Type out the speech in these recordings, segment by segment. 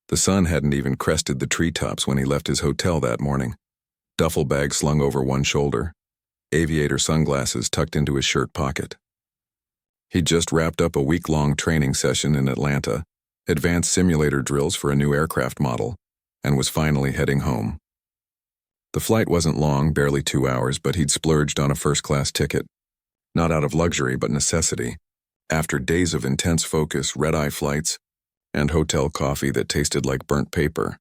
The sun hadn't even crested the treetops when he left his hotel that morning. Duffel bag slung over one shoulder, aviator sunglasses tucked into his shirt pocket. He'd just wrapped up a week-long training session in Atlanta, advanced simulator drills for a new aircraft model, and was finally heading home. The flight wasn't long, barely 2 hours, but he'd splurged on a first-class ticket. Not out of luxury, but necessity. After days of intense focus, red-eye flights, and hotel coffee that tasted like burnt paper,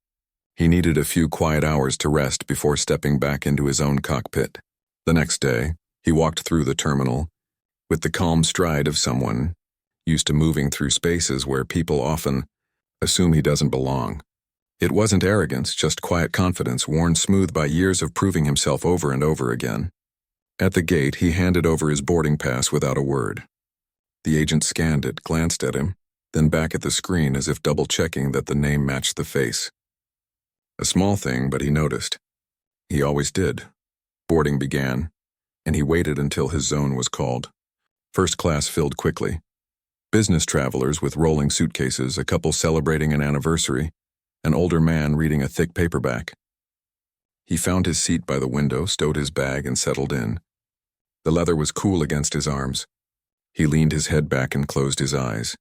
he needed a few quiet hours to rest before stepping back into his own cockpit. The next day, he walked through the terminal with the calm stride of someone used to moving through spaces where people often assume he doesn't belong. It wasn't arrogance, just quiet confidence worn smooth by years of proving himself over and over again. At the gate, he handed over his boarding pass without a word. The agent scanned it, glanced at him, then back at the screen as if double-checking that the name matched the face. A small thing, but he noticed. He always did. Boarding began, and he waited until his zone was called. First class filled quickly. Business travelers with rolling suitcases, a couple celebrating an anniversary, an older man reading a thick paperback. He found his seat by the window, stowed his bag, and settled in. The leather was cool against his arms. He leaned his head back and closed his eyes,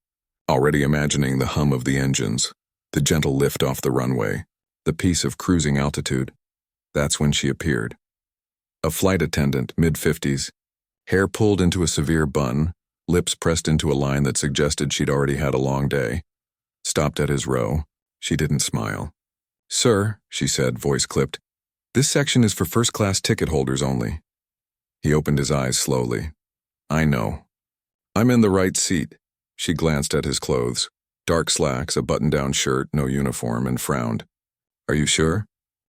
already imagining the hum of the engines, the gentle lift off the runway, the peace of cruising altitude. That's when she appeared. A flight attendant, mid-50s, hair pulled into a severe bun, lips pressed into a line that suggested she'd already had a long day, stopped at his row. She didn't smile. "Sir," she said, voice clipped, "this section is for first-class ticket holders only." He opened his eyes slowly. "I know. I'm in the right seat." She glanced at his clothes, dark slacks, a button-down shirt, no uniform, and frowned. "Are you sure?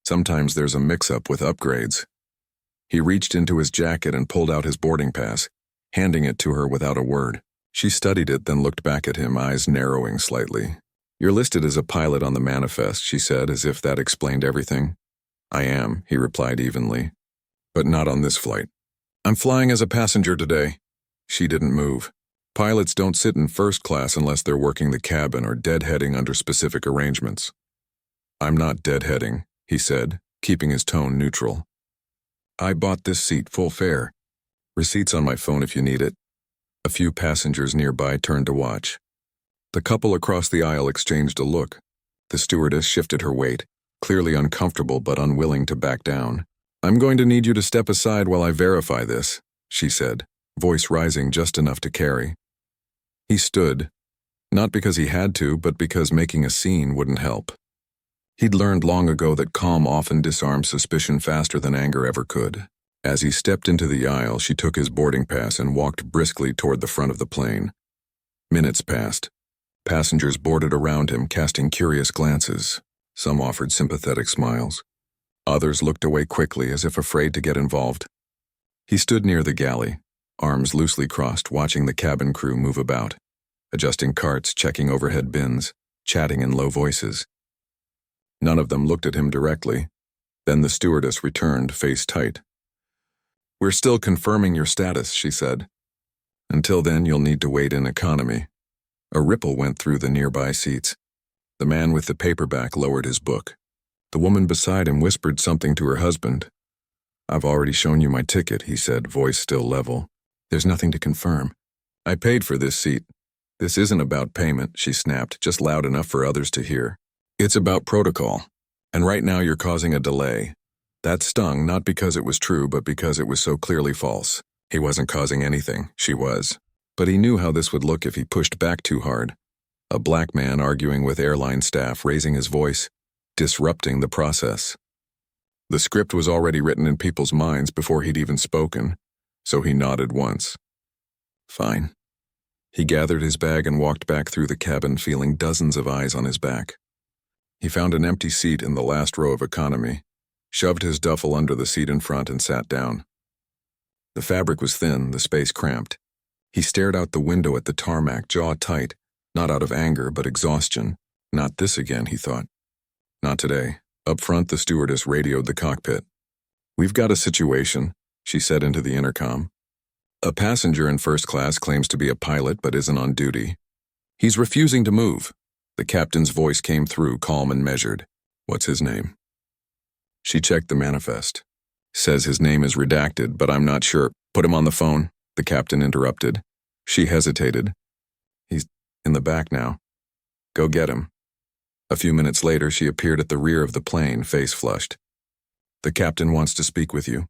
Sometimes there's a mix-up with upgrades." He reached into his jacket and pulled out his boarding pass, handing it to her without a word. She studied it, then looked back at him, eyes narrowing slightly. "You're listed as a pilot on the manifest," she said, as if that explained everything. "I am," he replied evenly, "but not on this flight. I'm flying as a passenger today." She didn't move. Pilots don't sit in first class unless they're working the cabin or deadheading under specific arrangements. "I'm not deadheading," he said, keeping his tone neutral. "I bought this seat full fare. Receipts on my phone if you need it." A few passengers nearby turned to watch. The couple across the aisle exchanged a look. The stewardess shifted her weight, clearly uncomfortable but unwilling to back down. "I'm going to need you to step aside while I verify this," she said, voice rising just enough to carry. He stood, not because he had to, but because making a scene wouldn't help. He'd learned long ago that calm often disarms suspicion faster than anger ever could. As he stepped into the aisle, she took his boarding pass and walked briskly toward the front of the plane. Minutes passed. Passengers boarded around him, casting curious glances. Some offered sympathetic smiles. Others looked away quickly, as if afraid to get involved. He stood near the galley, arms loosely crossed, watching the cabin crew move about, adjusting carts, checking overhead bins, chatting in low voices. None of them looked at him directly. Then the stewardess returned, face tight. "We're still confirming your status," she said. "Until then, you'll need to wait in economy." A ripple went through the nearby seats. The man with the paperback lowered his book. The woman beside him whispered something to her husband. "I've already shown you my ticket," he said, voice still level. "There's nothing to confirm. I paid for this seat." "This isn't about payment," she snapped, just loud enough for others to hear. "It's about protocol. And right now you're causing a delay." That stung, not because it was true, but because it was so clearly false. He wasn't causing anything, she was. But he knew how this would look if he pushed back too hard. A black man arguing with airline staff, raising his voice, disrupting the process. The script was already written in people's minds before he'd even spoken, so he nodded once. "Fine." He gathered his bag and walked back through the cabin, feeling dozens of eyes on his back. He found an empty seat in the last row of economy, shoved his duffel under the seat in front, and sat down. The fabric was thin, the space cramped. He stared out the window at the tarmac, jaw tight, not out of anger but exhaustion. Not this again, he thought. Not today. Up front, the stewardess radioed the cockpit. "We've got a situation," she said into the intercom. "A passenger in first class claims to be a pilot but isn't on duty. He's refusing to move. The captain's voice came through, calm and measured. What's his name? She checked the manifest. Says his name is redacted, but I'm not sure. Put him on the phone, the captain interrupted. She hesitated. He's in the back now. Go get him. A few minutes later, she appeared at the rear of the plane, face flushed. The captain wants to speak with you.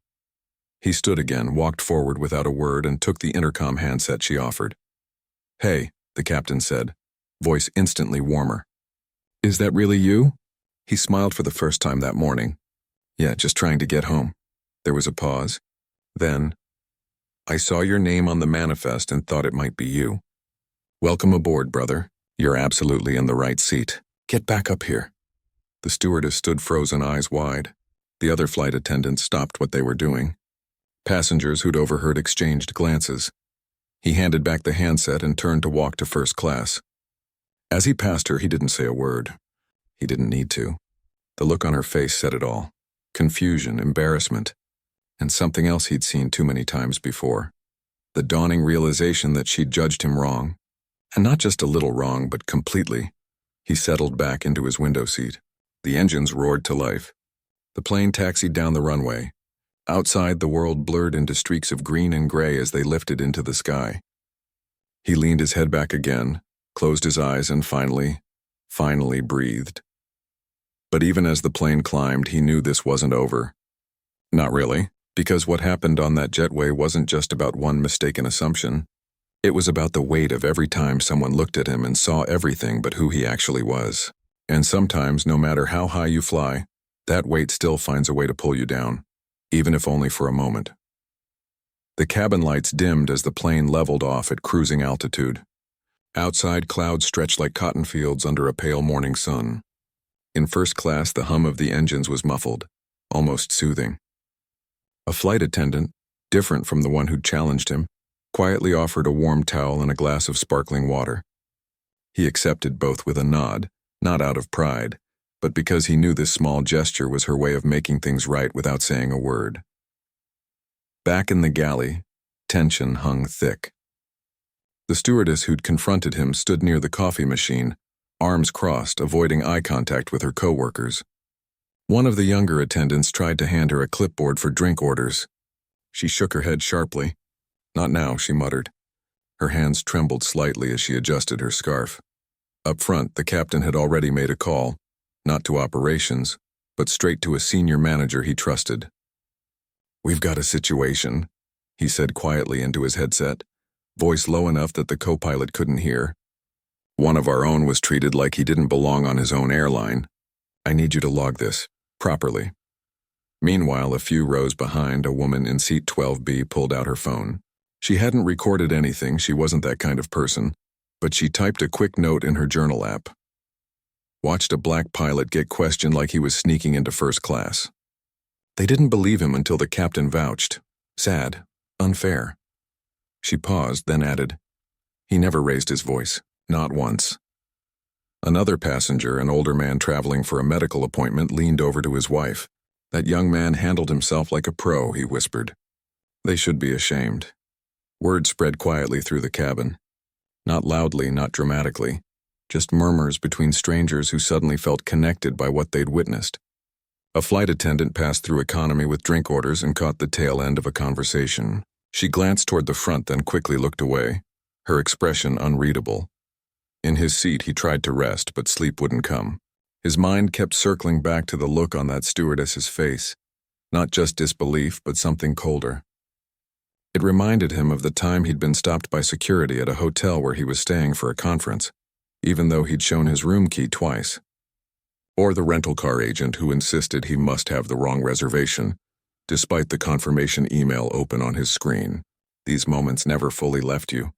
He stood again, walked forward without a word, and took the intercom handset she offered. Hey, the captain said, voice instantly warmer. Is that really you? He smiled for the first time that morning. Yeah, just trying to get home. There was a pause. Then, I saw your name on the manifest and thought it might be you. Welcome aboard, brother. You're absolutely in the right seat. Get back up here. The stewardess stood frozen, eyes wide. The other flight attendants stopped what they were doing. Passengers who'd overheard exchanged glances. He handed back the handset and turned to walk to first class. As he passed her, he didn't say a word. He didn't need to. The look on her face said it all. Confusion, embarrassment, and something else he'd seen too many times before. The dawning realization that she'd judged him wrong. And not just a little wrong, but completely. He settled back into his window seat. The engines roared to life. The plane taxied down the runway. Outside, the world blurred into streaks of green and gray as they lifted into the sky. He leaned his head back again, closed his eyes, and finally breathed. But even as the plane climbed, he knew this wasn't over. Not really, because what happened on that jetway wasn't just about one mistaken assumption. It was about the weight of every time someone looked at him and saw everything but who he actually was. And sometimes, no matter how high you fly, that weight still finds a way to pull you down, even if only for a moment. The cabin lights dimmed as the plane leveled off at cruising altitude. Outside, clouds stretched like cotton fields under a pale morning sun. In first class, the hum of the engines was muffled, almost soothing. A flight attendant, different from the one who'd challenged him, quietly offered a warm towel and a glass of sparkling water. He accepted both with a nod, not out of pride, but because he knew this small gesture was her way of making things right without saying a word. Back in the galley, tension hung thick. The stewardess who'd confronted him stood near the coffee machine, arms crossed, avoiding eye contact with her coworkers. One of the younger attendants tried to hand her a clipboard for drink orders. She shook her head sharply. Not now, she muttered. Her hands trembled slightly as she adjusted her scarf. Up front, the captain had already made a call, not to operations, but straight to a senior manager he trusted. We've got a situation, he said quietly into his headset, voice low enough that the co-pilot couldn't hear. One of our own was treated like he didn't belong on his own airline. I need you to log this, properly. Meanwhile, a few rows behind, a woman in seat 12B pulled out her phone. She hadn't recorded anything, she wasn't that kind of person, but she typed a quick note in her journal app. Watched a black pilot get questioned like he was sneaking into first class. They didn't believe him until the captain vouched. Sad. Unfair. She paused, then added, he never raised his voice. Not once. Another passenger, an older man traveling for a medical appointment, leaned over to his wife. That young man handled himself like a pro, he whispered. They should be ashamed. Word spread quietly through the cabin. Not loudly, not dramatically. Just murmurs between strangers who suddenly felt connected by what they'd witnessed. A flight attendant passed through economy with drink orders and caught the tail end of a conversation. She glanced toward the front, then quickly looked away, her expression unreadable. In his seat, he tried to rest, but sleep wouldn't come. His mind kept circling back to the look on that stewardess's face. Not just disbelief, but something colder. It reminded him of the time he'd been stopped by security at a hotel where he was staying for a conference, even though he'd shown his room key twice. Or the rental car agent who insisted he must have the wrong reservation, despite the confirmation email open on his screen. These moments never fully left you.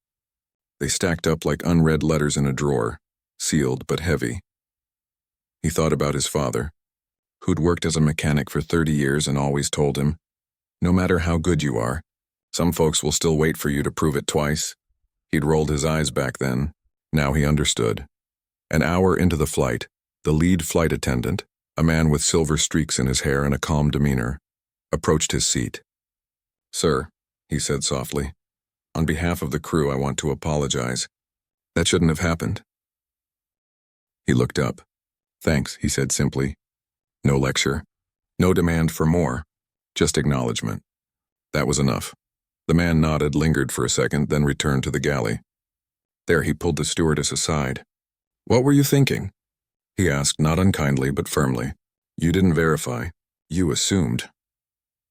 They stacked up like unread letters in a drawer, sealed but heavy. He thought about his father, who'd worked as a mechanic for 30 years and always told him, no matter how good you are, some folks will still wait for you to prove it twice. He'd rolled his eyes back then. Now he understood. An hour into the flight, the lead flight attendant, a man with silver streaks in his hair and a calm demeanor, approached his seat. Sir, he said softly, on behalf of the crew, I want to apologize. That shouldn't have happened. He looked up. "Thanks," he said simply. No lecture. No demand for more. Just acknowledgement. That was enough. The man nodded, lingered for a second, then returned to the galley. There, he pulled the stewardess aside. "What were you thinking?" he asked, not unkindly but firmly. "You didn't verify. You assumed."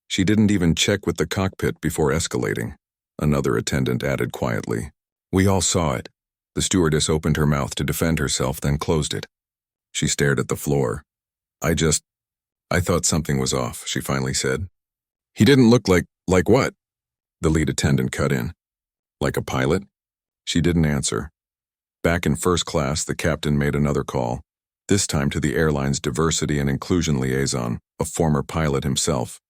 "She didn't even check with the cockpit before escalating," another attendant added quietly. "We all saw it." The stewardess opened her mouth to defend herself, then closed it. She stared at the floor. I thought something was off," she finally said. "He didn't look like what?" The lead attendant cut in. "Like a pilot?" She didn't answer. Back in first class, the captain made another call, this time to the airline's diversity and inclusion liaison, a former pilot himself.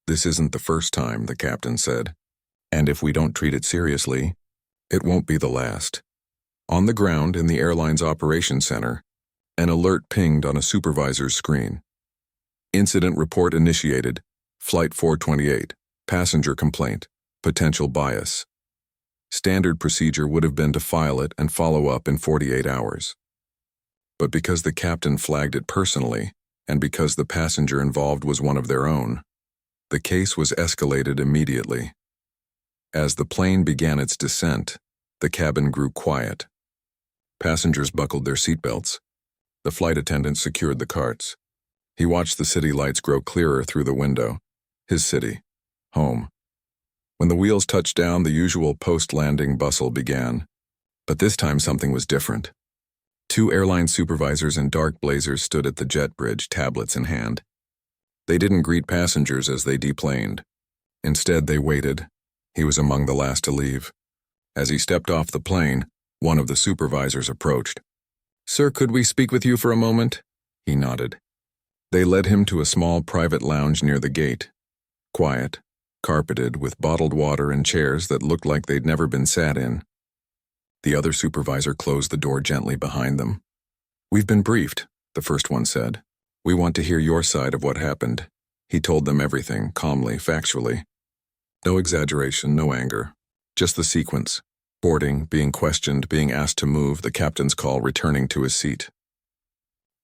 "This isn't the first time," the captain said. "And if we don't treat it seriously, it won't be the last." On the ground in the airline's operations center, an alert pinged on a supervisor's screen. "Incident report initiated. Flight 428. Passenger complaint. Potential bias." Standard procedure would have been to file it and follow up in 48 hours. But because the captain flagged it personally, and because the passenger involved was one of their own, the case was escalated immediately. As the plane began its descent, the cabin grew quiet. Passengers buckled their seatbelts. The flight attendant secured the carts. He watched the city lights grow clearer through the window. His city. Home. When the wheels touched down, the usual post-landing bustle began. But this time something was different. Two airline supervisors in dark blazers stood at the jet bridge, tablets in hand. They didn't greet passengers as they deplaned. Instead, they waited. He was among the last to leave. As he stepped off the plane, one of the supervisors approached. "Sir, could we speak with you for a moment?" He nodded. They led him to a small private lounge near the gate. Quiet, carpeted with bottled water and chairs that looked like they'd never been sat in. The other supervisor closed the door gently behind them. "We've been briefed," the first one said. "We want to hear your side of what happened." He told them everything, calmly, factually. No exaggeration, no anger. Just the sequence. Boarding, being questioned, being asked to move, the captain's call, returning to his seat.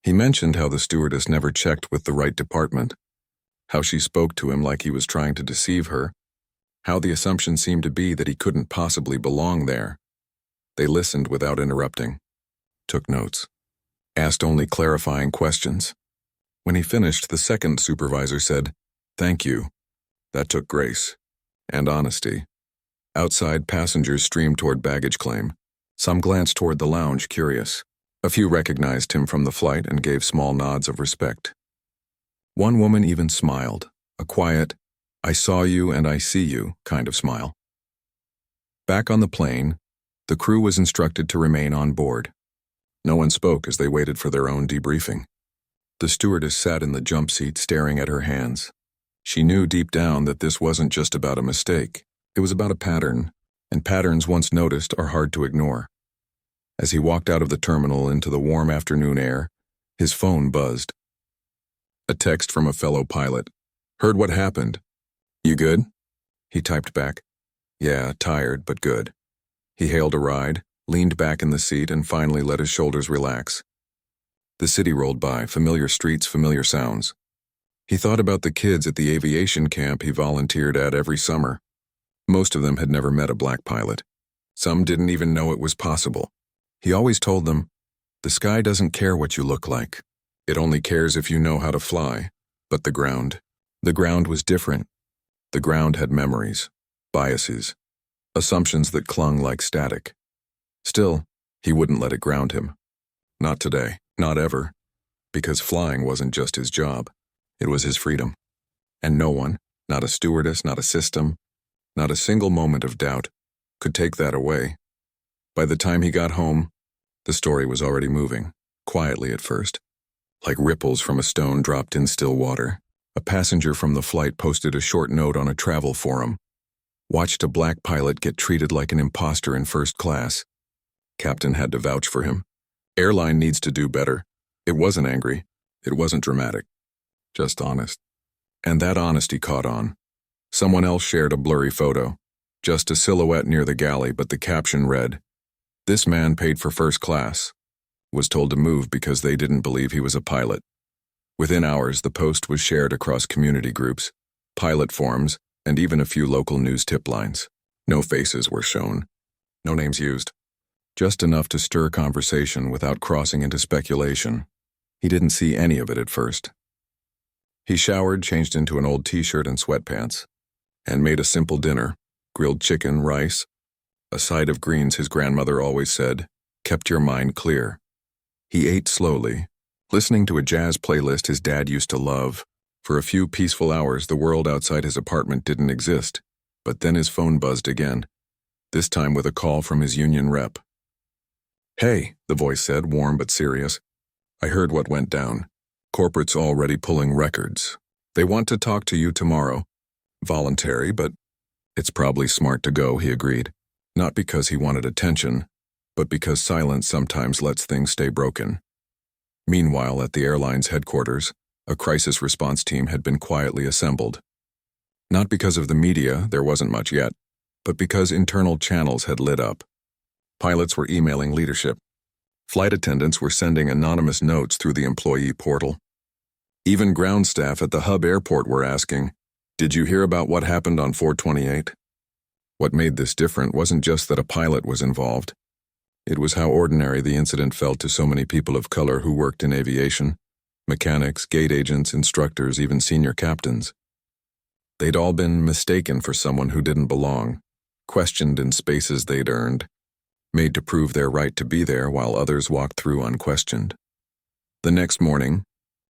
He mentioned how the stewardess never checked with the right department, how she spoke to him like he was trying to deceive her, how the assumption seemed to be that he couldn't possibly belong there. They listened without interrupting, took notes, asked only clarifying questions. When he finished, the second supervisor said, "Thank you." That took grace and honesty. Outside, passengers streamed toward baggage claim. Some glanced toward the lounge, curious. A few recognized him from the flight and gave small nods of respect. One woman even smiled, a quiet, "I saw you and I see you" kind of smile. Back on the plane, the crew was instructed to remain on board. No one spoke as they waited for their own debriefing. The stewardess sat in the jump seat staring at her hands. She knew deep down that this wasn't just about a mistake. It was about a pattern, and patterns once noticed are hard to ignore. As he walked out of the terminal into the warm afternoon air, his phone buzzed. A text from a fellow pilot. "Heard what happened. You good?" He typed back. "Yeah, tired, but good." He hailed a ride, leaned back in the seat, and finally let his shoulders relax. The city rolled by, familiar streets, familiar sounds. He thought about the kids at the aviation camp he volunteered at every summer. Most of them had never met a black pilot. Some didn't even know it was possible. He always told them, "The sky doesn't care what you look like. It only cares if you know how to fly." But the ground was different. The ground had memories, biases, assumptions that clung like static. Still, he wouldn't let it ground him. Not today, not ever. Because flying wasn't just his job. It was his freedom. And no one, not a stewardess, not a system, not a single moment of doubt, could take that away. By the time he got home, the story was already moving, quietly at first, like ripples from a stone dropped in still water. A passenger from the flight posted a short note on a travel forum. Watched a black pilot get treated like an imposter in first class. Captain had to vouch for him. Airline needs to do better. It wasn't angry. It wasn't dramatic. Just honest. And that honesty caught on. Someone else shared a blurry photo. Just a silhouette near the galley, but the caption read, "This man paid for first class." was told to move because they didn't believe he was a pilot. Within hours, the post was shared across community groups, pilot forums, and even a few local news tip lines. No faces were shown, no names used. Just enough to stir conversation without crossing into speculation. He didn't see any of it at first. He showered, changed into an old t-shirt and sweatpants, and made a simple dinner: grilled chicken, rice, a side of greens his grandmother always said kept your mind clear. He ate slowly, listening to a jazz playlist his dad used to love. For a few peaceful hours, the world outside his apartment didn't exist, but then his phone buzzed again, this time with a call from his union rep. "Hey," the voice said, warm but serious. "I heard what went down. Corporate's already pulling records. They want to talk to you tomorrow. Voluntary, but it's probably smart to go," he agreed. Not because he wanted attention, but because silence sometimes lets things stay broken. Meanwhile, at the airline's headquarters, a crisis response team had been quietly assembled. Not because of the media, there wasn't much yet, but because internal channels had lit up. Pilots were emailing leadership. Flight attendants were sending anonymous notes through the employee portal. Even ground staff at the hub airport were asking, "Did you hear about what happened on 428? What made this different wasn't just that a pilot was involved. It was how ordinary the incident felt to so many people of color who worked in aviation: mechanics, gate agents, instructors, even senior captains. They'd all been mistaken for someone who didn't belong, questioned in spaces they'd earned, made to prove their right to be there while others walked through unquestioned. The next morning,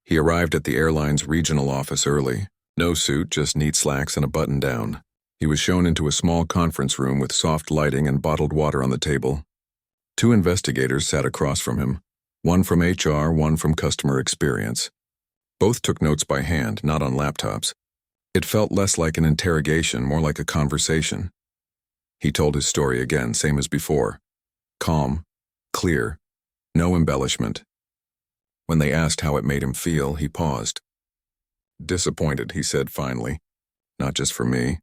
he arrived at the airline's regional office early. No suit, just neat slacks and a button-down. He was shown into a small conference room with soft lighting and bottled water on the table. 2 investigators sat across from him, one from HR, one from customer experience. Both took notes by hand, not on laptops. It felt less like an interrogation, more like a conversation. He told his story again, same as before. Calm, clear, no embellishment. When they asked how it made him feel, he paused. "Disappointed," he said finally. "Not just for me.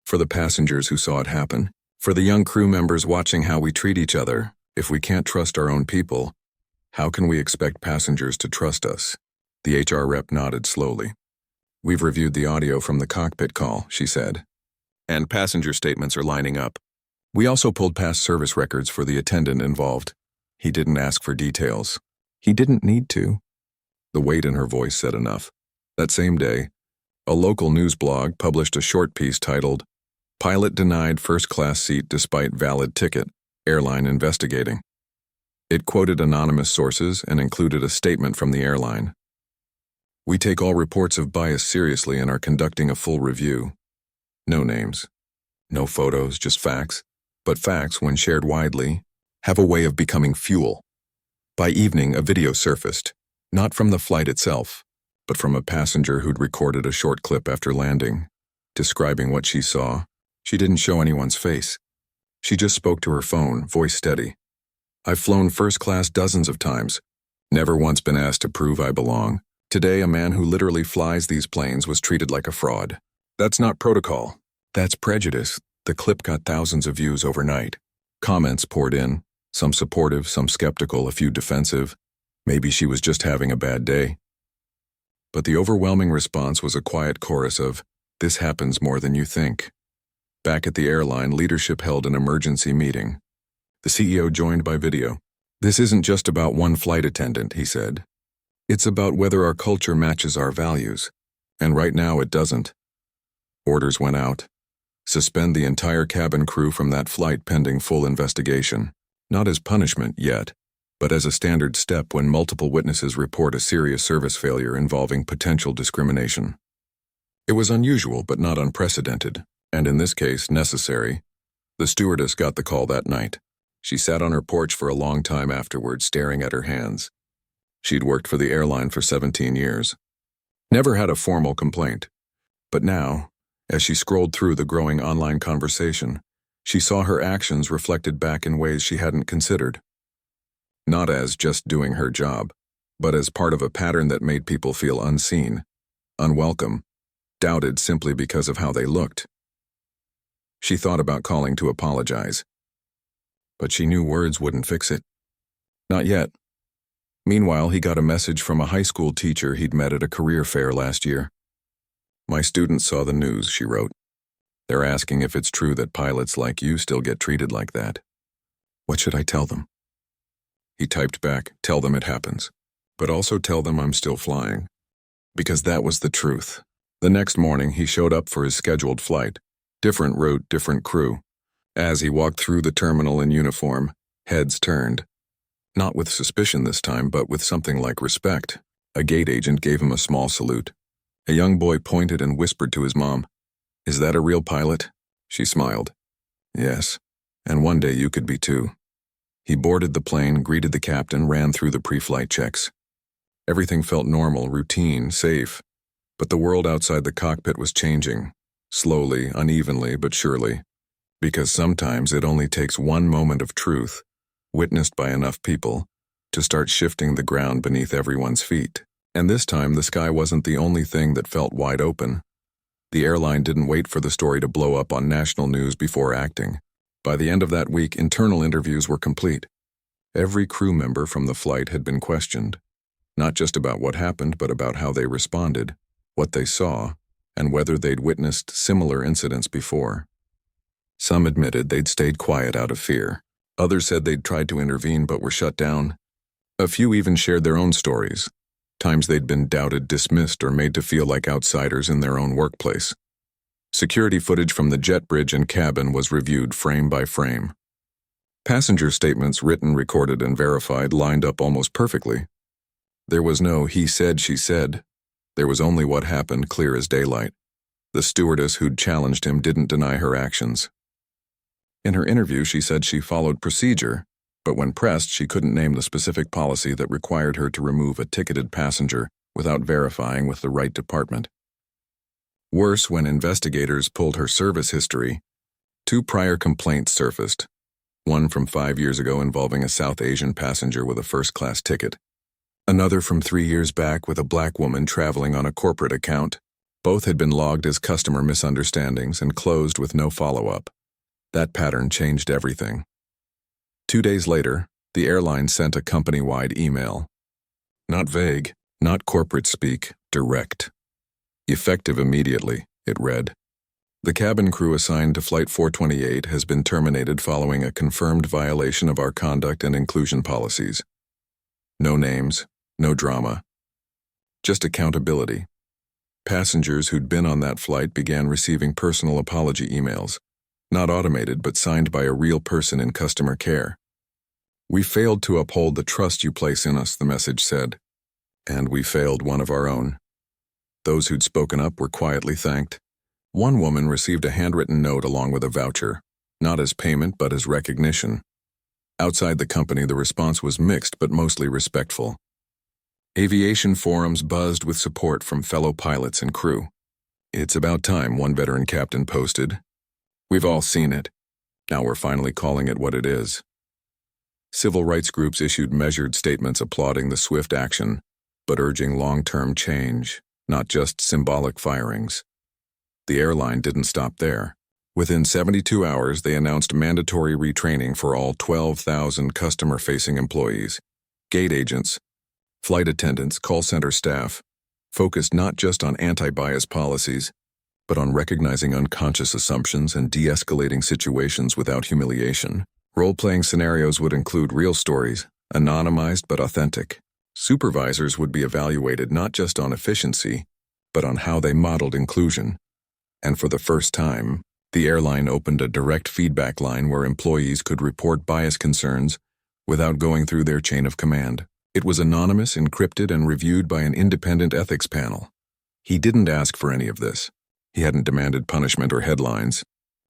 For the passengers who saw it happen. For the young crew members watching how we treat each other. If we can't trust our own people, how can we expect passengers to trust us?" The HR rep nodded slowly. "We've reviewed the audio from the cockpit call," she said. "And passenger statements are lining up. We also pulled past service records for the attendant involved. He didn't ask for details. He didn't need to." The weight in her voice said enough. That same day, a local news blog published a short piece titled, "Pilot Denied First-Class Seat Despite Valid Ticket, Airline Investigating." It quoted anonymous sources and included a statement from the airline. "We take all reports of bias seriously and are conducting a full review." No names. No photos, just facts. But facts, when shared widely, have a way of becoming fuel. By evening, a video surfaced, not from the flight itself, but from a passenger who'd recorded a short clip after landing, describing what she saw. She didn't show anyone's face. She just spoke to her phone, voice steady. "I've flown first class dozens of times. Never once been asked to prove I belong. Today, a man who literally flies these planes was treated like a fraud. That's not protocol. That's prejudice." The clip got thousands of views overnight. Comments poured in, some supportive, some skeptical, a few defensive. Maybe she was just having a bad day. But the overwhelming response was a quiet chorus of, "This happens more than you think." Back at the airline, leadership held an emergency meeting. The CEO joined by video. "This isn't just about one flight attendant," he said. "It's about whether our culture matches our values. And right now it doesn't." Orders went out. Suspend the entire cabin crew from that flight pending full investigation. Not as punishment yet, but as a standard step when multiple witnesses report a serious service failure involving potential discrimination. It was unusual but not unprecedented, and in this case, necessary. The stewardess got the call that night. She sat on her porch for a long time afterward, staring at her hands. She'd worked for the airline for 17 years. Never had a formal complaint. But now, as she scrolled through the growing online conversation, she saw her actions reflected back in ways she hadn't considered. Not as just doing her job, but as part of a pattern that made people feel unseen, unwelcome, doubted simply because of how they looked. She thought about calling to apologize. But she knew words wouldn't fix it. Not yet. Meanwhile, he got a message from a high school teacher he'd met at a career fair last year. "My students saw the news," she wrote. "They're asking if it's true that pilots like you still get treated like that. What should I tell them?" He typed back, "Tell them it happens. But also tell them I'm still flying." Because that was the truth. The next morning, he showed up for his scheduled flight. Different route, different crew. As he walked through the terminal in uniform, heads turned. Not with suspicion this time, but with something like respect. A gate agent gave him a small salute. A young boy pointed and whispered to his mom, "Is that a real pilot?" She smiled. "Yes, and one day you could be too." He boarded the plane, greeted the captain, ran through the pre-flight checks. Everything felt normal, routine, safe. But the world outside the cockpit was changing. Slowly, unevenly, but surely. Because sometimes it only takes one moment of truth, witnessed by enough people, to start shifting the ground beneath everyone's feet. And this time, the sky wasn't the only thing that felt wide open. The airline didn't wait for the story to blow up on national news before acting. By the end of that week, internal interviews were complete. Every crew member from the flight had been questioned. Not just about what happened, but about how they responded, what they saw, and whether they'd witnessed similar incidents before. Some admitted they'd stayed quiet out of fear. Others said they'd tried to intervene but were shut down. A few even shared their own stories, times they'd been doubted, dismissed, or made to feel like outsiders in their own workplace. Security footage from the jet bridge and cabin was reviewed frame by frame. Passenger statements, written, recorded, and verified, lined up almost perfectly. There was no "he said, she said." There was only what happened, clear as daylight. The stewardess who'd challenged him didn't deny her actions. In her interview, she said she followed procedure, but when pressed, she couldn't name the specific policy that required her to remove a ticketed passenger without verifying with the right department. Worse, when investigators pulled her service history, 2 prior complaints surfaced, one from 5 years ago involving a South Asian passenger with a first-class ticket, another from 3 years back with a black woman traveling on a corporate account. Both had been logged as customer misunderstandings and closed with no follow-up. That pattern changed everything. 2 days later, the airline sent a company-wide email. Not vague, not corporate speak, direct. Effective immediately, it read. The cabin crew assigned to Flight 428 has been terminated following a confirmed violation of our conduct and inclusion policies. No names, no drama. Just accountability. Passengers who'd been on that flight began receiving personal apology emails, not automated but signed by a real person in customer care. "We failed to uphold the trust you place in us," the message said. And we failed one of our own. Those who'd spoken up were quietly thanked. One woman received a handwritten note along with a voucher, not as payment but as recognition. Outside the company, the response was mixed but mostly respectful. Aviation forums buzzed with support from fellow pilots and crew. "It's about time," one veteran captain posted. "We've all seen it. Now we're finally calling it what it is." Civil rights groups issued measured statements applauding the swift action, but urging long-term change, not just symbolic firings. The airline didn't stop there. Within 72 hours, they announced mandatory retraining for all 12,000 customer-facing employees, gate agents, flight attendants, call center staff, focused not just on anti-bias policies, but on recognizing unconscious assumptions and de-escalating situations without humiliation. Role-playing scenarios would include real stories, anonymized but authentic. Supervisors would be evaluated not just on efficiency, but on how they modeled inclusion. And for the first time, the airline opened a direct feedback line where employees could report bias concerns without going through their chain of command. It was anonymous, encrypted, and reviewed by an independent ethics panel. He didn't ask for any of this. He hadn't demanded punishment or headlines,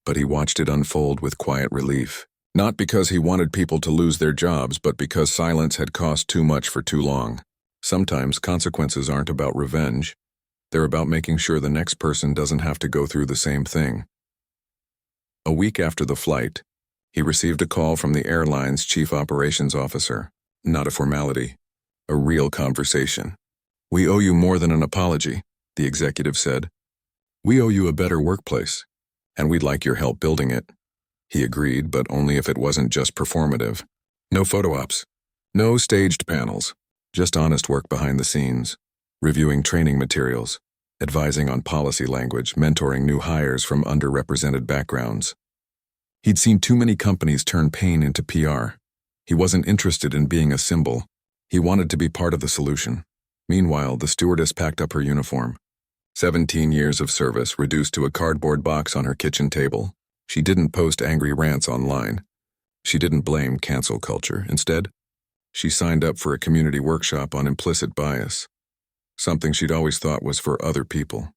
but he watched it unfold with quiet relief. Not because he wanted people to lose their jobs, but because silence had cost too much for too long. Sometimes consequences aren't about revenge. They're about making sure the next person doesn't have to go through the same thing. A week after the flight, he received a call from the airline's chief operations officer. Not a formality, a real conversation. "We owe you more than an apology," the executive said. "We owe you a better workplace, and we'd like your help building it." He agreed, but only if it wasn't just performative. No photo ops, no staged panels, Just honest work behind the scenes, reviewing training materials, advising on policy language, mentoring new hires from underrepresented backgrounds. He'd seen too many companies turn pain into PR. He wasn't interested in being a symbol. He wanted to be part of the solution. Meanwhile, the stewardess packed up her uniform. 17 years of service reduced to a cardboard box on her kitchen table. She didn't post angry rants online. She didn't blame cancel culture. Instead, she signed up for a community workshop on implicit bias, something she'd always thought was for other people.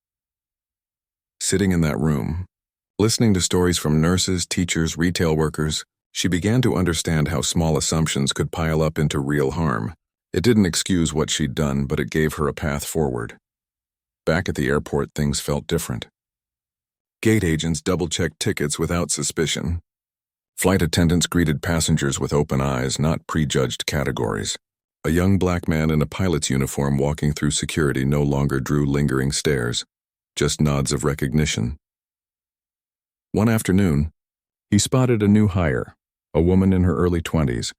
Sitting in that room, listening to stories from nurses, teachers, retail workers, she began to understand how small assumptions could pile up into real harm. It didn't excuse what she'd done, but it gave her a path forward. Back at the airport, things felt different. Gate agents double-checked tickets without suspicion. Flight attendants greeted passengers with open eyes, not prejudged categories. A young black man in a pilot's uniform walking through security no longer drew lingering stares, just nods of recognition. One afternoon, he spotted a new hire, a woman in her early 20s,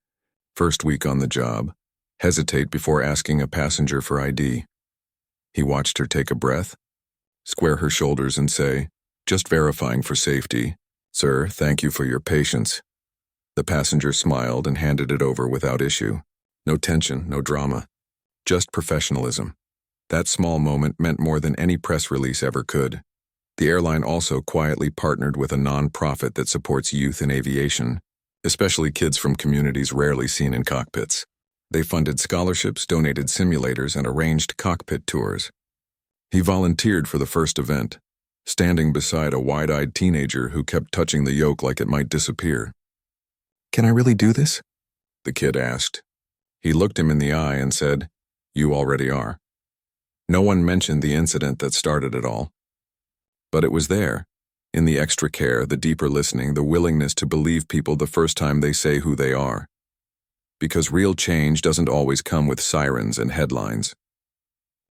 first week on the job, hesitate before asking a passenger for ID. He watched her take a breath, square her shoulders and say, "Just verifying for safety. Sir, thank you for your patience." The passenger smiled and handed it over without issue. No tension, no drama, just professionalism. That small moment meant more than any press release ever could. The airline also quietly partnered with a non-profit that supports youth in aviation, especially kids from communities rarely seen in cockpits. They funded scholarships, donated simulators, and arranged cockpit tours. He volunteered for the first event, standing beside a wide-eyed teenager who kept touching the yoke like it might disappear. "Can I really do this?" the kid asked. He looked him in the eye and said, "You already are." No one mentioned the incident that started it all. But it was there, in the extra care, the deeper listening, the willingness to believe people the first time they say who they are. Because real change doesn't always come with sirens and headlines.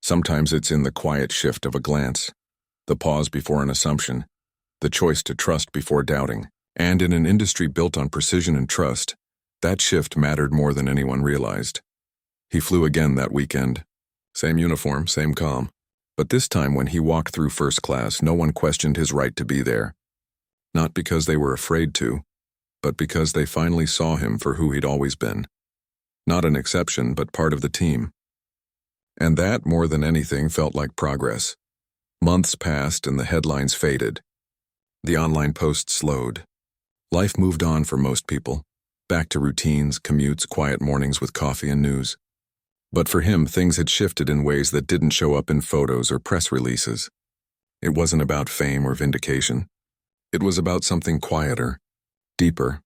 Sometimes it's in the quiet shift of a glance, the pause before an assumption, the choice to trust before doubting. And in an industry built on precision and trust, that shift mattered more than anyone realized. He flew again that weekend. Same uniform, same calm. But this time when he walked through first class, no one questioned his right to be there. Not because they were afraid to, but because they finally saw him for who he'd always been. Not an exception, but part of the team. And that, more than anything, felt like progress. Months passed and the headlines faded. The online posts slowed. Life moved on for most people, back to routines, commutes, quiet mornings with coffee and news. But for him, things had shifted in ways that didn't show up in photos or press releases. It wasn't about fame or vindication. It was about something quieter, deeper,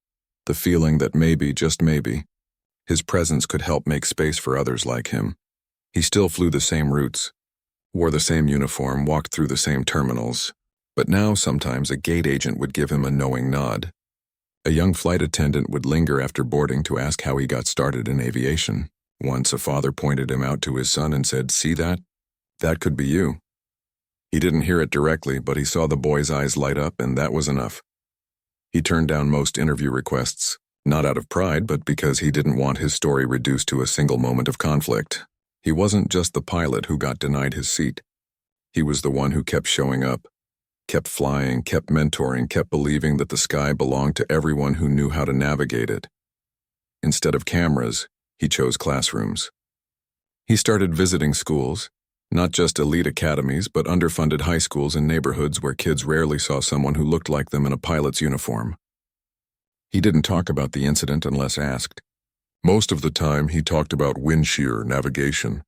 the feeling that maybe, just maybe, his presence could help make space for others like him. He still flew the same routes, wore the same uniform, walked through the same terminals, but now sometimes a gate agent would give him a knowing nod. A young flight attendant would linger after boarding to ask how he got started in aviation. Once a father pointed him out to his son and said, "See that? That could be you." He didn't hear it directly, but he saw the boy's eyes light up, and that was enough. He turned down most interview requests, not out of pride, but because he didn't want his story reduced to a single moment of conflict. He wasn't just the pilot who got denied his seat. He was the one who kept showing up, kept flying, kept mentoring, kept believing that the sky belonged to everyone who knew how to navigate it. Instead of cameras, he chose classrooms. He started visiting schools, not just elite academies, but underfunded high schools in neighborhoods where kids rarely saw someone who looked like them in a pilot's uniform. He didn't talk about the incident unless asked. Most of the time, he talked about wind shear, navigation,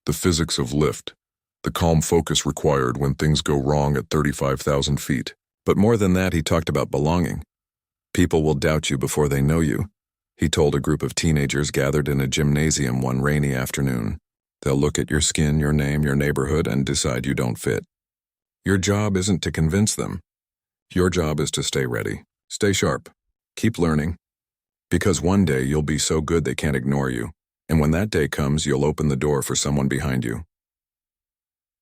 the physics of lift, the calm focus required when things go wrong at 35,000 feet. But more than that, he talked about belonging. People will doubt you before they know you, he told a group of teenagers gathered in a gymnasium one rainy afternoon. They'll look at your skin, your name, your neighborhood, and decide you don't fit. Your job isn't to convince them. Your job is to stay ready, stay sharp, keep learning. Because one day you'll be so good they can't ignore you, and when that day comes, you'll open the door for someone behind you.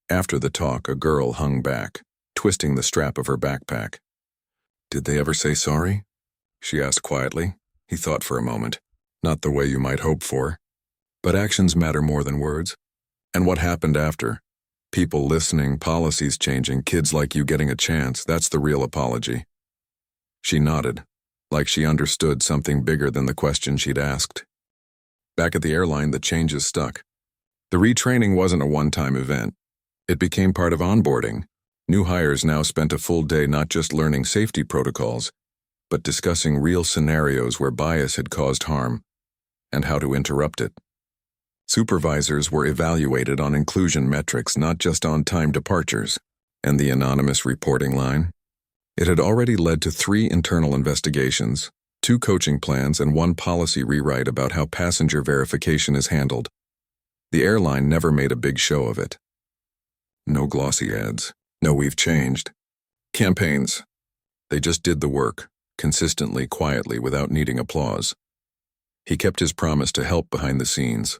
After the talk, a girl hung back, twisting the strap of her backpack. "Did they ever say sorry?" she asked quietly. He thought for a moment. "Not the way you might hope for." But actions matter more than words. And what happened after? People listening, policies changing, kids like you getting a chance, that's the real apology. She nodded, like she understood something bigger than the question she'd asked. Back at the airline, the changes stuck. The retraining wasn't a one-time event. It became part of onboarding. New hires now spent a full day not just learning safety protocols, but discussing real scenarios where bias had caused harm and how to interrupt it. Supervisors were evaluated on inclusion metrics, not just on time departures. And the anonymous reporting line? It had already led to 3 internal investigations, 2 coaching plans, and 1 policy rewrite about how passenger verification is handled. The airline never made a big show of it. No glossy ads. No "we've changed" campaigns. They just did the work, consistently, quietly, without needing applause. He kept his promise to help behind the scenes.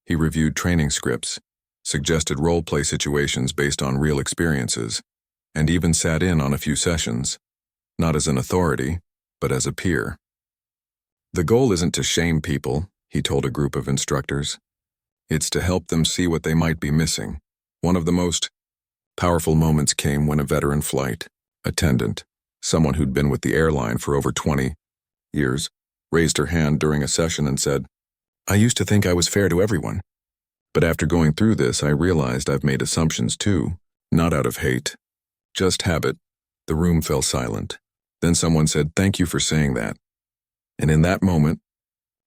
He reviewed training scripts, suggested role-play situations based on real experiences, and even sat in on a few sessions, not as an authority, but as a peer. The goal isn't to shame people, he told a group of instructors. It's to help them see what they might be missing. One of the most powerful moments came when a veteran flight attendant, someone who'd been with the airline for over 20 years, raised her hand during a session and said, "I used to think I was fair to everyone. But after going through this, I realized I've made assumptions too, not out of hate, just habit." The room fell silent. Then someone said, "Thank you for saying that." And in that moment,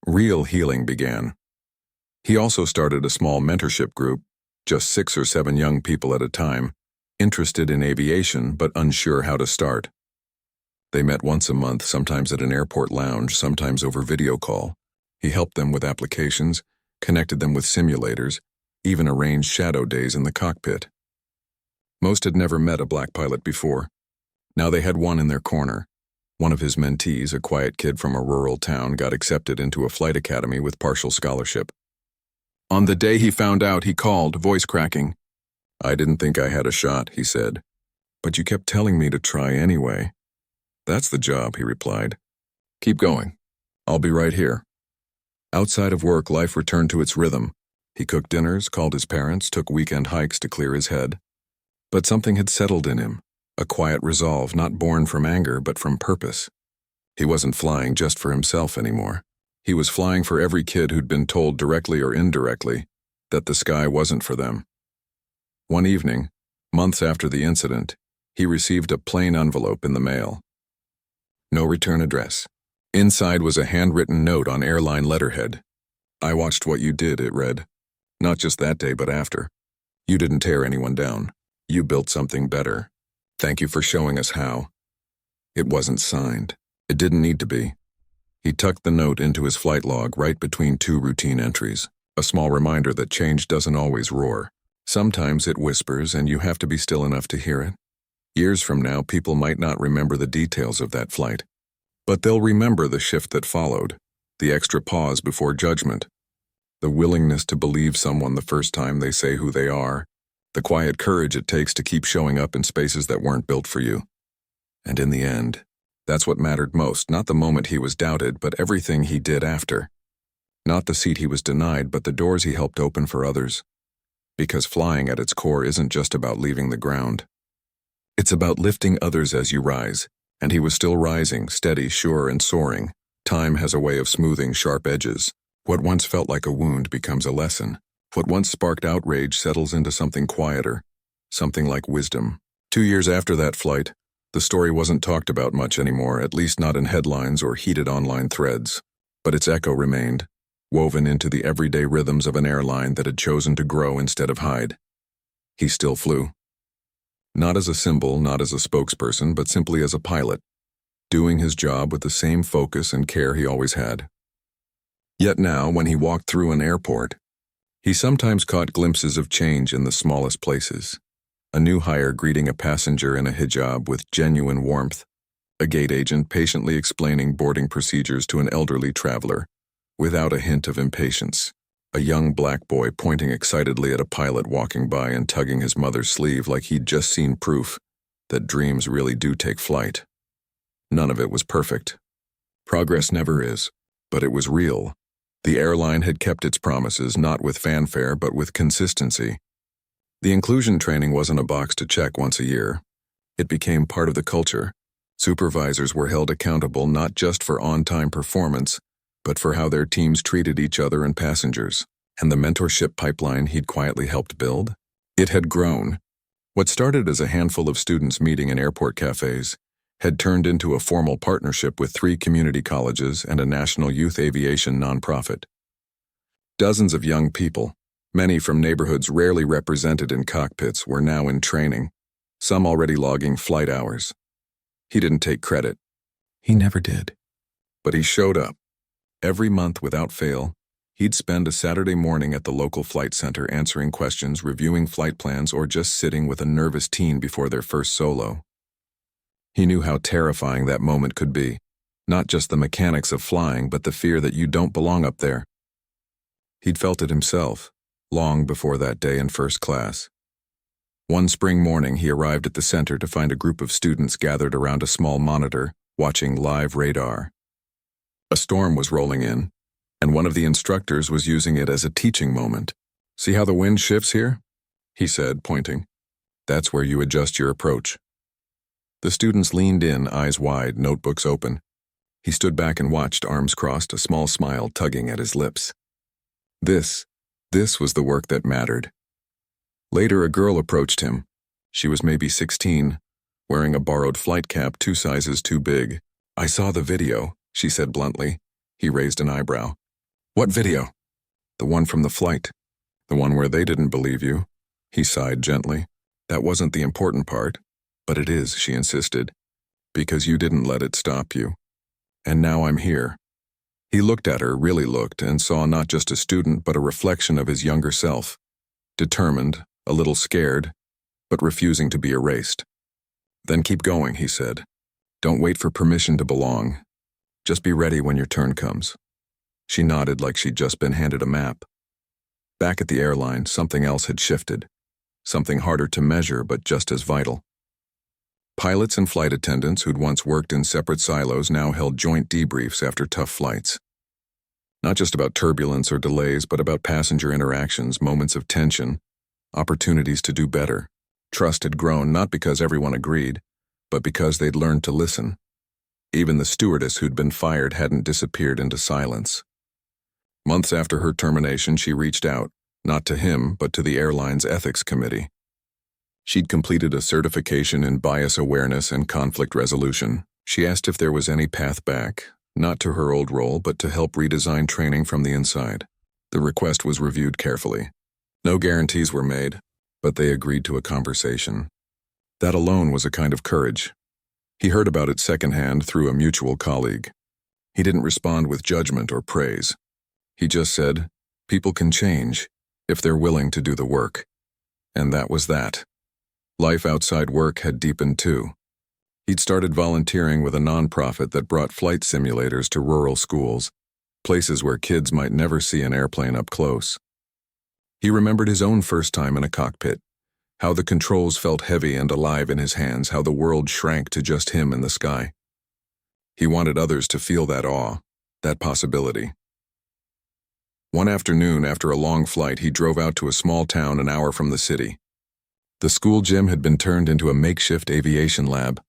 real healing began. He also started a small mentorship group, just 6 or 7 young people at a time, interested in aviation but unsure how to start. They met once a month, sometimes at an airport lounge, sometimes over video call. He helped them with applications, connected them with simulators, even arranged shadow days in the cockpit. Most had never met a black pilot before. Now they had one in their corner. One of his mentees, a quiet kid from a rural town, got accepted into a flight academy with partial scholarship. On the day he found out, he called, voice cracking. "I didn't think I had a shot," he said. "But you kept telling me to try anyway." "That's the job," he replied. "Keep going. I'll be right here." Outside of work, life returned to its rhythm. He cooked dinners, called his parents, took weekend hikes to clear his head. But something had settled in him, a quiet resolve not born from anger but from purpose. He wasn't flying just for himself anymore. He was flying for every kid who'd been told directly or indirectly that the sky wasn't for them. One evening, months after the incident, he received a plain envelope in the mail. No return address. Inside was a handwritten note on airline letterhead. "I watched what you did," it read. "Not just that day, but after. You didn't tear anyone down. You built something better. Thank you for showing us how." It wasn't signed. It didn't need to be. He tucked the note into his flight log right between 2 routine entries, a small reminder that change doesn't always roar. Sometimes it whispers, and you have to be still enough to hear it. Years from now, people might not remember the details of that flight, but they'll remember the shift that followed, the extra pause before judgment, the willingness to believe someone the first time they say who they are, the quiet courage it takes to keep showing up in spaces that weren't built for you. And in the end, that's what mattered most, not the moment he was doubted, but everything he did after. Not the seat he was denied, but the doors he helped open for others. Because flying at its core isn't just about leaving the ground. It's about lifting others as you rise, and he was still rising, steady, sure, and soaring. Time has a way of smoothing sharp edges. What once felt like a wound becomes a lesson. What once sparked outrage settles into something quieter, something like wisdom. 2 years after that flight, the story wasn't talked about much anymore, at least not in headlines or heated online threads. But its echo remained, woven into the everyday rhythms of an airline that had chosen to grow instead of hide. He still flew. Not as a symbol, not as a spokesperson, but simply as a pilot, doing his job with the same focus and care he always had. Yet now, when he walked through an airport, he sometimes caught glimpses of change in the smallest places. A new hire greeting a passenger in a hijab with genuine warmth, a gate agent patiently explaining boarding procedures to an elderly traveler, without a hint of impatience, a young black boy pointing excitedly at a pilot walking by and tugging his mother's sleeve like he'd just seen proof that dreams really do take flight. None of it was perfect. Progress never is, but it was real, The airline had kept its promises, not with fanfare, but with consistency. The inclusion training wasn't a box to check once a year. It became part of the culture. Supervisors were held accountable not just for on-time performance, but for how their teams treated each other and passengers. And the mentorship pipeline he'd quietly helped build? It had grown. What started as a handful of students meeting in airport cafes had turned into a formal partnership with 3 community colleges and a national youth aviation nonprofit. Dozens of young people, many from neighborhoods rarely represented in cockpits, were now in training, some already logging flight hours. He didn't take credit. He never did. But he showed up. Every month without fail, he'd spend a Saturday morning at the local flight center answering questions, reviewing flight plans, or just sitting with a nervous teen before their first solo. He knew how terrifying that moment could be, not just the mechanics of flying, but the fear that you don't belong up there. He'd felt it himself, long before that day in first class. One spring morning, he arrived at the center to find a group of students gathered around a small monitor, watching live radar. A storm was rolling in, and one of the instructors was using it as a teaching moment. "See how the wind shifts here?" he said, pointing. "That's where you adjust your approach." The students leaned in, eyes wide, notebooks open. He stood back and watched, arms crossed, a small smile tugging at his lips. This was the work that mattered. Later, a girl approached him. She was maybe 16, wearing a borrowed flight cap 2 sizes too big. "I saw the video," she said bluntly. He raised an eyebrow. "What video?" "The one from the flight. The one where they didn't believe you." He sighed gently. "That wasn't the important part. But it is," she insisted, "because you didn't let it stop you. And now I'm here." He looked at her, really looked, and saw not just a student but a reflection of his younger self. Determined, a little scared, but refusing to be erased. "Then keep going," he said. "Don't wait for permission to belong. Just be ready when your turn comes." She nodded like she'd just been handed a map. Back at the airline, something else had shifted. Something harder to measure, but just as vital. Pilots and flight attendants who'd once worked in separate silos now held joint debriefs after tough flights. Not just about turbulence or delays, but about passenger interactions, moments of tension, opportunities to do better. Trust had grown not because everyone agreed, but because they'd learned to listen. Even the stewardess who'd been fired hadn't disappeared into silence. Months after her termination, she reached out, not to him, but to the airline's ethics committee. She'd completed a certification in bias awareness and conflict resolution. She asked if there was any path back, not to her old role, but to help redesign training from the inside. The request was reviewed carefully. No guarantees were made, but they agreed to a conversation. That alone was a kind of courage. He heard about it secondhand through a mutual colleague. He didn't respond with judgment or praise. He just said, "People can change if they're willing to do the work." And that was that. Life outside work had deepened too. He'd started volunteering with a nonprofit that brought flight simulators to rural schools, places where kids might never see an airplane up close. He remembered his own first time in a cockpit, how the controls felt heavy and alive in his hands, how the world shrank to just him and the sky. He wanted others to feel that awe, that possibility. One afternoon, after a long flight, he drove out to a small town an hour from the city. The school gym had been turned into a makeshift aviation lab,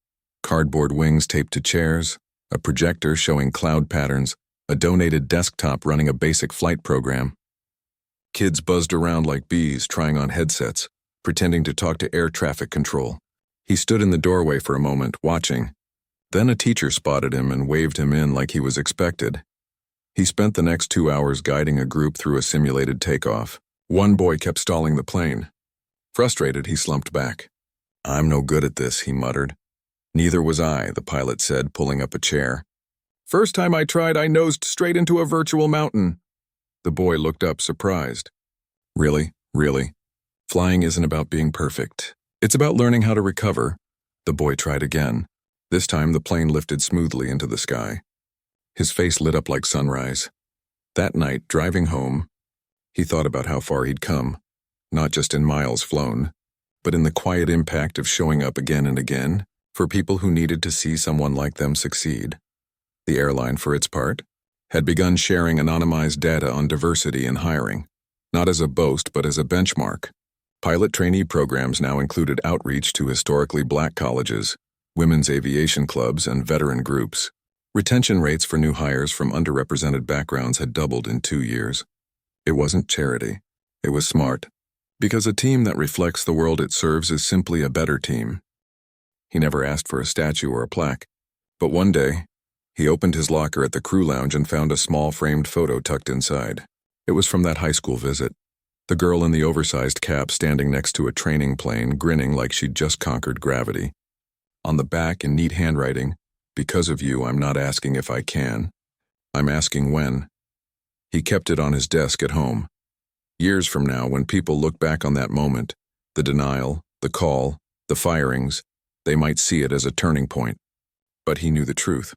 cardboard wings taped to chairs, a projector showing cloud patterns, a donated desktop running a basic flight program. Kids buzzed around like bees, trying on headsets, pretending to talk to air traffic control. He stood in the doorway for a moment, watching. Then a teacher spotted him and waved him in like he was expected. He spent the next 2 hours guiding a group through a simulated takeoff. One boy kept stalling the plane. Frustrated, he slumped back. "I'm no good at this," he muttered. "Neither was I," the pilot said, pulling up a chair. "First time I tried, I nosed straight into a virtual mountain." The boy looked up, surprised. Really? Flying isn't about being perfect. It's about learning how to recover." The boy tried again. This time the plane lifted smoothly into the sky. His face lit up like sunrise. That night, driving home, he thought about how far he'd come. Not just in miles flown, but in the quiet impact of showing up again and again for people who needed to see someone like them succeed. The airline, for its part, had begun sharing anonymized data on diversity in hiring, not as a boast but as a benchmark. Pilot trainee programs now included outreach to historically black colleges, women's aviation clubs, and veteran groups. Retention rates for new hires from underrepresented backgrounds had doubled in 2 years. It wasn't charity. It was smart. Because a team that reflects the world it serves is simply a better team. He never asked for a statue or a plaque. But one day, he opened his locker at the crew lounge and found a small framed photo tucked inside. It was from that high school visit. The girl in the oversized cap standing next to a training plane, grinning like she'd just conquered gravity. On the back, in neat handwriting, "Because of you, I'm not asking if I can. I'm asking when." He kept it on his desk at home. Years from now, when people look back on that moment, the denial, the call, the firings, they might see it as a turning point. But he knew the truth.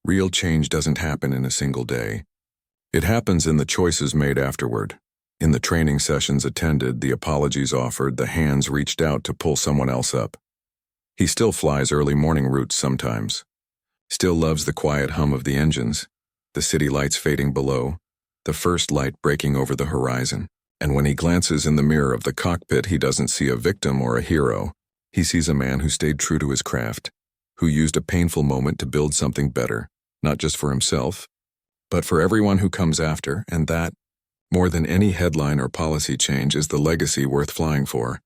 Real change doesn't happen in a single day. It happens in the choices made afterward. In the training sessions attended, the apologies offered, the hands reached out to pull someone else up. He still flies early morning routes sometimes. Still loves the quiet hum of the engines, the city lights fading below, the first light breaking over the horizon. And when he glances in the mirror of the cockpit, he doesn't see a victim or a hero. He sees a man who stayed true to his craft, who used a painful moment to build something better, not just for himself, but for everyone who comes after, and that, more than any headline or policy change, is the legacy worth flying for.